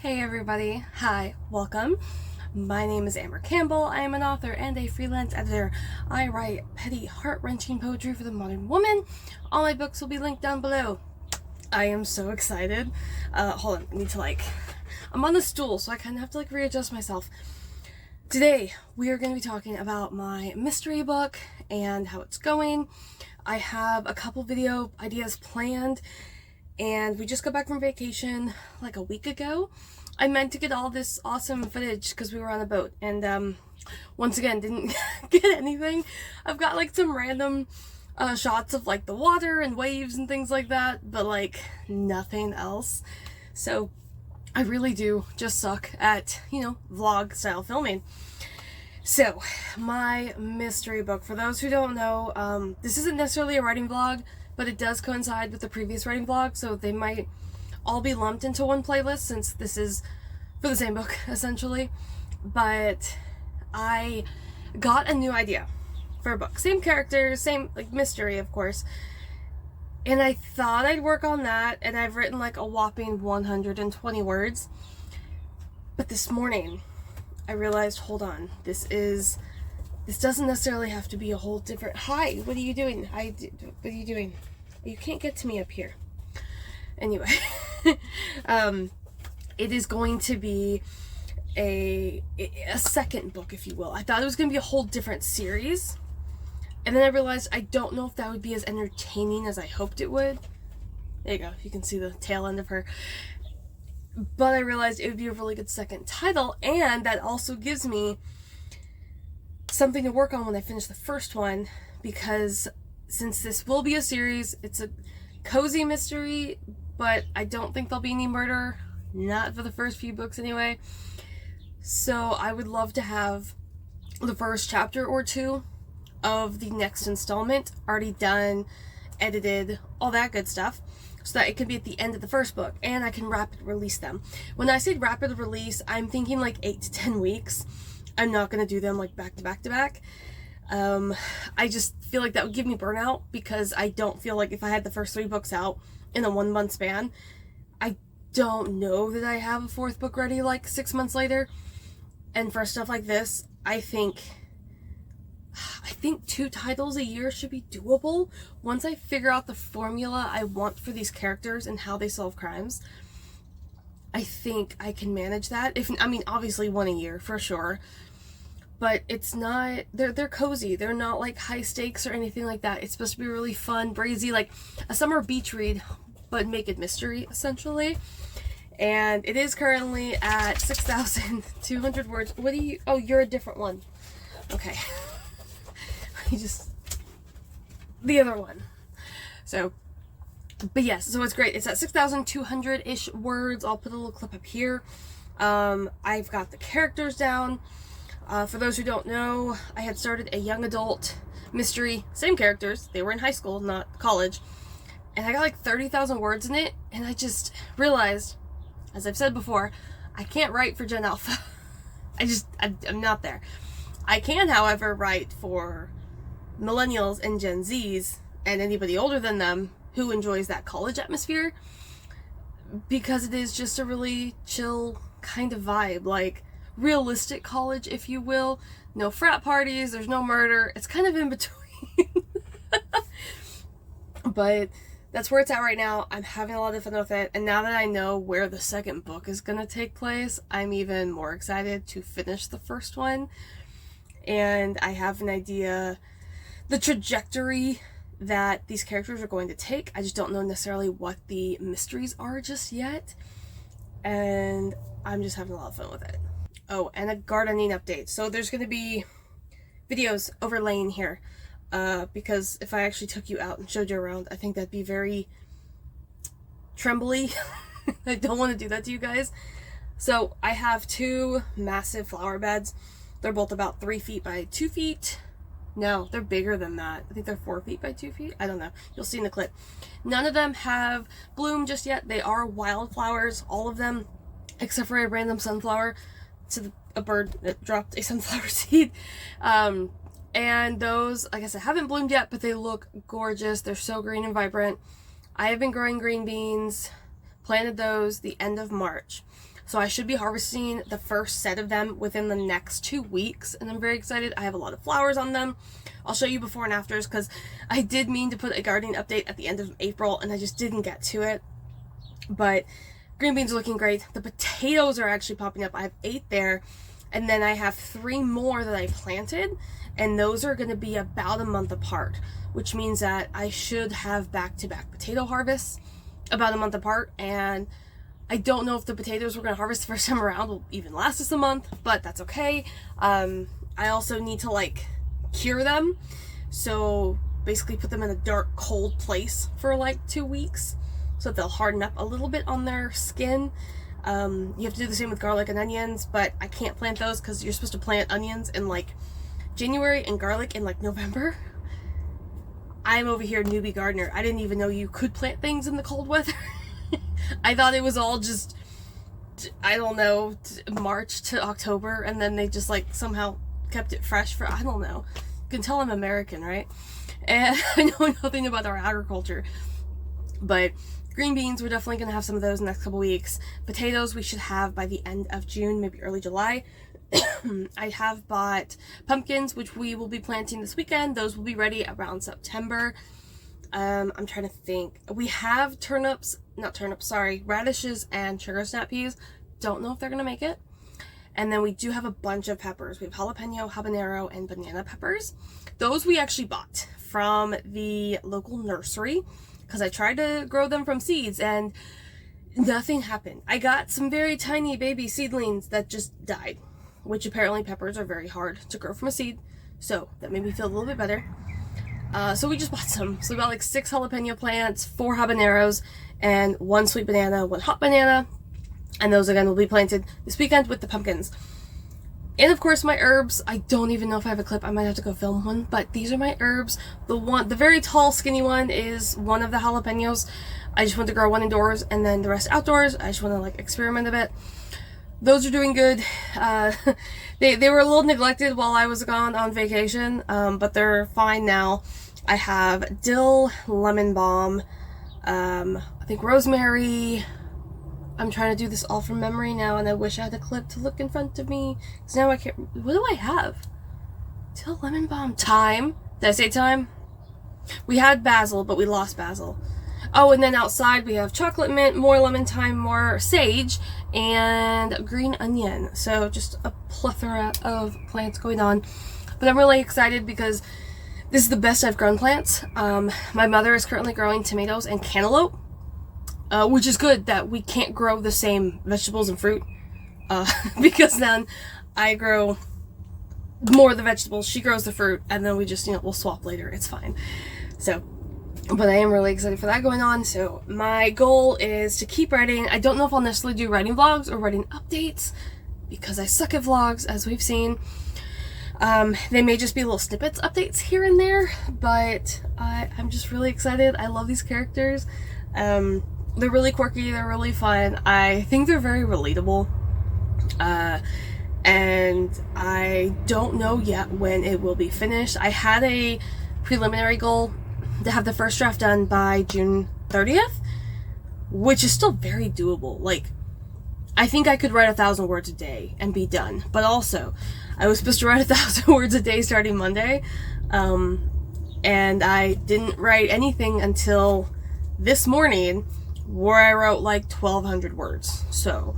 Hey everybody, hi, welcome. My name is Campbell. I am an author and a freelance editor. I write petty, heart-wrenching poetry for the modern woman. All my books will be linked down below. I am so excited. Hold on, I need to I'm on the stool, so I kind of have to readjust myself. Today, we are going to be talking about my mystery book and how it's going. I have a couple video ideas planned, and we just got back from vacation like a week ago. I meant to get all this awesome footage because we were on a boat, and once again didn't get anything. I've got some random shots of the water and waves and things like that, but nothing else. So I really do just suck at, vlog style filming. So my mystery book, for those who don't know, this isn't necessarily a writing vlog, but it does coincide with the previous writing vlog, so they might all be lumped into one playlist since this is for the same book essentially. But I got a new idea for a book, same characters, same mystery of course, and I thought I'd work on that, and I've written a whopping 120 words. But this morning I realized, hold on, this doesn't necessarily have to be a whole different... Hi, what are you doing? What are you doing? You can't get to me up here. Anyway, it is going to be a second book, if you will. I thought it was going to be a whole different series, and then I realized I don't know if that would be as entertaining as I hoped it would. There you go, you can see the tail end of her. But I realized it would be a really good second title, and that also gives me something to work on when I finish the first one, because since this will be a series, it's a cozy mystery, but I don't think there'll be any murder, not for the first few books anyway. So I would love to have the first chapter or two of the next installment already done, edited, all that good stuff, so that it can be at the end of the first book, and I can rapid release them. When I say rapid release, I'm thinking 8 to 10 weeks. I'm not going to do them back to back to back. I just feel like that would give me burnout, because I don't feel like if I had the first 3 books out in a 1 month span, I don't know that I have a 4th book ready 6 months later. And for stuff like this, I think 2 titles a year should be doable once I figure out the formula I want for these characters and how they solve crimes. I think I can manage that. Obviously 1 a year for sure, but it's not, they're cozy. They're not high stakes or anything like that. It's supposed to be really fun, breezy, a summer beach read, but make it mystery essentially. And it is currently at 6,200 words. What do you... Oh, you're a different one. Okay. The other one. So, but yes, so it's great. It's at 6,200-ish words. I'll put a little clip up here. I've got the characters down. For those who don't know, I had started a young adult mystery. Same characters. They were in high school, not college. And I got 30,000 words in it. And I just realized, as I've said before, I can't write for Gen Alpha. I'm not there. I can, however, write for millennials and Gen Zs and anybody older than them who enjoys that college atmosphere, because it is just a really chill kind of vibe, realistic college, if you will. No frat parties, there's no murder, it's kind of in between. But that's where it's at right now. I'm having a lot of fun with it, and now that I know where the second book is going to take place, I'm even more excited to finish the first one. And I have an idea, the trajectory that these characters are going to take. I just don't know necessarily what the mysteries are just yet, and I'm just having a lot of fun with it. Oh, and a gardening update. So there's going to be videos overlaying here, because if I actually took you out and showed you around, I think that'd be very trembly. I don't want to do that to you guys. So I have 2 massive flower beds. They're both about 3 feet by 2 feet. No, they're bigger than that. I think they're 4 feet by 2 feet. I don't know. You'll see in the clip. None of them have bloomed just yet. They are wildflowers, all of them, except for a random sunflower. A bird that dropped a sunflower seed. And those, like I said, haven't bloomed yet, but they look gorgeous. They're so green and vibrant. I have been growing green beans, planted those the end of March. So I should be harvesting the first set of them within the next 2 weeks, and I'm very excited. I have a lot of flowers on them. I'll show you before and afters, because I did mean to put a gardening update at the end of April and I just didn't get to it. But green beans are looking great. The potatoes are actually popping up. I have 8 there, and then I have 3 more that I planted, and those are going to be about a month apart, which means that I should have back-to-back potato harvests about a month apart. And I don't know if the potatoes we're going to harvest the first time around will even last us a month, but that's okay. I also need to like cure them, so basically put them in a dark, cold place for like 2 weeks so that they'll harden up a little bit on their skin. You have to do the same with garlic and onions, but I can't plant those because you're supposed to plant onions in like January and garlic in like November. I'm over here newbie gardener. I didn't even know you could plant things in the cold weather. I thought it was all just, I don't know, March to October, and then they just like somehow kept it fresh for, I don't know. You can tell I'm American, right? And I know nothing about our agriculture. But green beans, we're definitely going to have some of those in the next couple weeks. Potatoes we should have by the end of June, maybe early July. I have bought pumpkins, which we will be planting this weekend. Those will be ready around September. I'm trying to think. We have radishes and sugar snap peas. Don't know if they're going to make it. And then we do have a bunch of peppers. We have jalapeno, habanero, and banana peppers. Those we actually bought from the local nursery because I tried to grow them from seeds and nothing happened. I got some very tiny baby seedlings that just died, which apparently peppers are very hard to grow from a seed. So that made me feel a little bit better. So we just bought some. So we bought like 6 jalapeno plants, 4 habaneros, and 1 sweet banana, 1 hot banana. And those again will be planted this weekend with the pumpkins. And of course my herbs. I don't even know if I have a clip. I might have to go film one. But these are my herbs. The very tall skinny one is one of the jalapenos. I just want to grow one indoors and then the rest outdoors. I just want to like experiment a bit. Those are doing good. They were a little neglected while I was gone on vacation, but they're fine now. I have dill, lemon balm, I think rosemary. I'm trying to do this all from memory now, and I wish I had a clip to look in front of me, because now I can't. What do I have? Dill, lemon balm, thyme. Did I say thyme? We had basil, but we lost basil. Oh, and then outside we have chocolate mint, more lemon thyme, more sage, and green onion. So just a plethora of plants going on. But I'm really excited because this is the best I've grown plants. My mother is currently growing tomatoes and cantaloupe, which is good that we can't grow the same vegetables and fruit, because then I grow more of the vegetables, she grows the fruit, and then we just, we'll swap later. It's fine. So, but I am really excited for that going on. So my goal is to keep writing. I don't know if I'll necessarily do writing vlogs or writing updates because I suck at vlogs, as we've seen. They may just be little snippets, updates here and there, but I'm just really excited. I love these characters. They're really quirky. They're really fun. I think they're very relatable. And I don't know yet when it will be finished. I had a preliminary goal to have the first draft done by June 30th, which is still very doable. Like, I think I could write 1,000 words a day and be done. But also, I was supposed to write 1,000 words a day starting Monday, and I didn't write anything until this morning, where I wrote like 1,200 words. So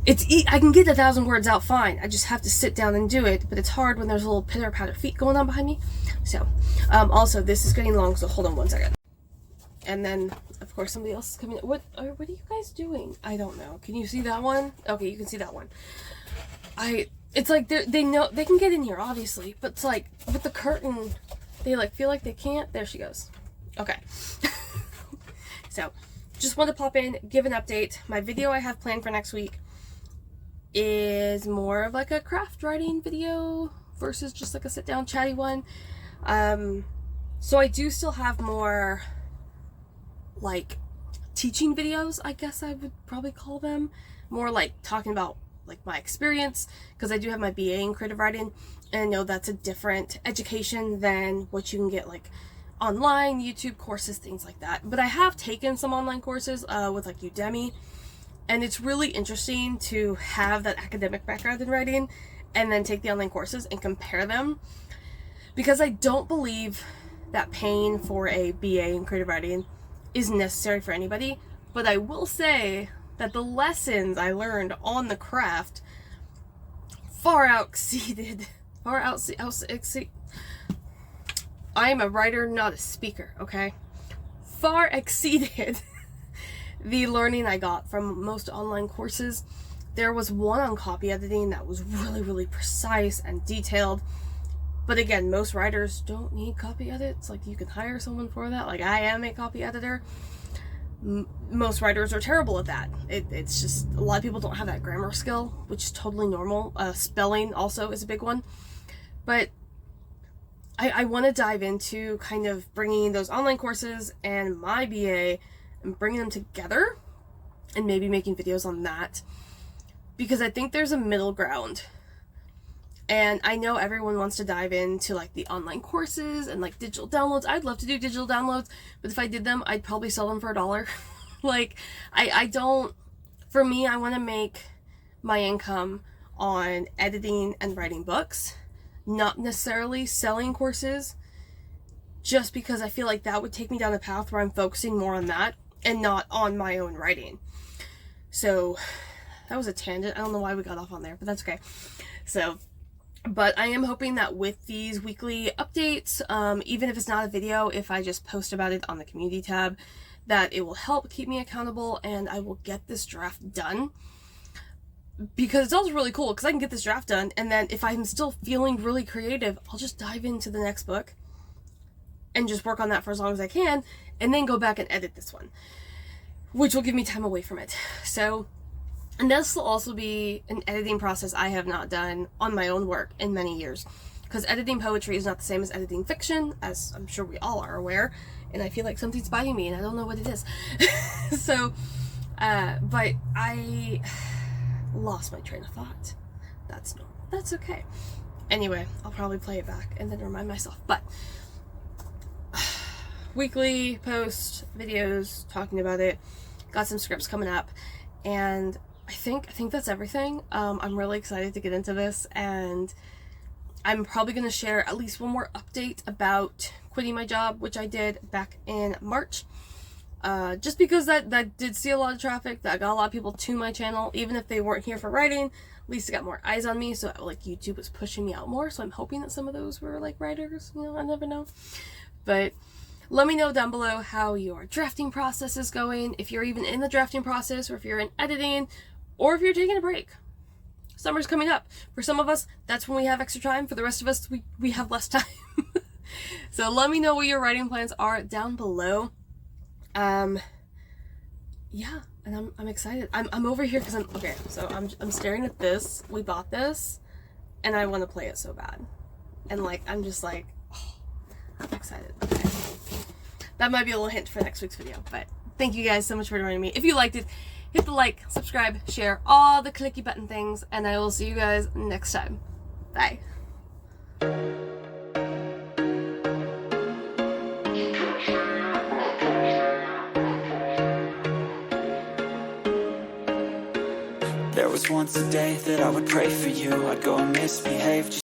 I can get 1,000 words out fine. I just have to sit down and do it, but it's hard when there's a little pitter-patter feet going on behind me. So, also, this is getting long, so hold on one second. And then, of course, somebody else is coming. What are you guys doing? I don't know. Can you see that one? Okay, you can see that one. It's like they know they can get in here, obviously, but it's like with the curtain, they like feel like they can't. There she goes. Okay. So, just wanted to pop in, give an update. My video I have planned for next week is more of like a craft writing video versus just like a sit down chatty one. So I do still have more like teaching videos, I guess I would probably call them, more like talking about like my experience, because I do have my BA in creative writing, and I know that's a different education than what you can get like online, YouTube courses, things like that. But I have taken some online courses with like Udemy, And it's really interesting to have that academic background in writing and then take the online courses and compare them, because I don't believe that paying for a BA in creative writing is necessary for anybody. But I will say that the lessons I learned on the craft far exceeded. I am a writer, not a speaker, okay? Far exceeded the learning I got from most online courses. There was one on copy editing that was really, really precise and detailed. But again, most writers don't need copy edits. Like, you can hire someone for that. Like, I am a copy editor. Most writers are terrible at that. It's just, a lot of people don't have that grammar skill, which is totally normal. Spelling also is a big one. But I want to dive into kind of bringing those online courses and my BA and bringing them together and maybe making videos on that, because I think there's a middle ground. And I know everyone wants to dive into like the online courses and like digital downloads. I'd love to do digital downloads, but if I did them, I'd probably sell them for $1. Like, I don't, for me, I want to make my income on editing and writing books, not necessarily selling courses, just because I feel like that would take me down a path where I'm focusing more on that and not on my own writing. So that was a tangent. I don't know why we got off on there, but that's okay. So, but I am hoping that with these weekly updates, even if it's not a video, if I just post about it on the community tab, that it will help keep me accountable and I will get this draft done. Because it's also really cool because I can get this draft done, and then if I'm still feeling really creative, I'll just dive into the next book and just work on that for as long as I can, and then go back and edit this one, which will give me time away from it. So, and this will also be an editing process I have not done on my own work in many years, because editing poetry is not the same as editing fiction, as I'm sure we all are aware, and I feel like something's biting me and I don't know what it is. So, but I lost my train of thought. That's normal. That's okay. Anyway, I'll probably play it back and then remind myself. But weekly post videos talking about it. Got some scripts coming up, and I think that's everything. I'm really excited to get into this, and I'm probably going to share at least one more update about quitting my job, which I did back in March. Just because that did see a lot of traffic, that got a lot of people to my channel, even if they weren't here for writing, at least it got more eyes on me, so like YouTube was pushing me out more, so I'm hoping that some of those were like writers, you know, I never know. But let me know down below how your drafting process is going, if you're even in the drafting process, or if you're in editing, or if you're taking a break. Summer's coming up. For some of us, that's when we have extra time. For the rest of us, we have less time. So let me know what your writing plans are down below. Yeah, and I'm excited. I'm over here because I'm staring at this. We bought this, and I want to play it so bad. And like, I'm just like, oh, I'm excited. Okay. That might be a little hint for next week's video, but thank you guys so much for joining me. If you liked it, hit the like, subscribe, share, all the clicky button things, and I will see you guys next time. Bye. There was once a day that I would pray for you. I'd go and misbehave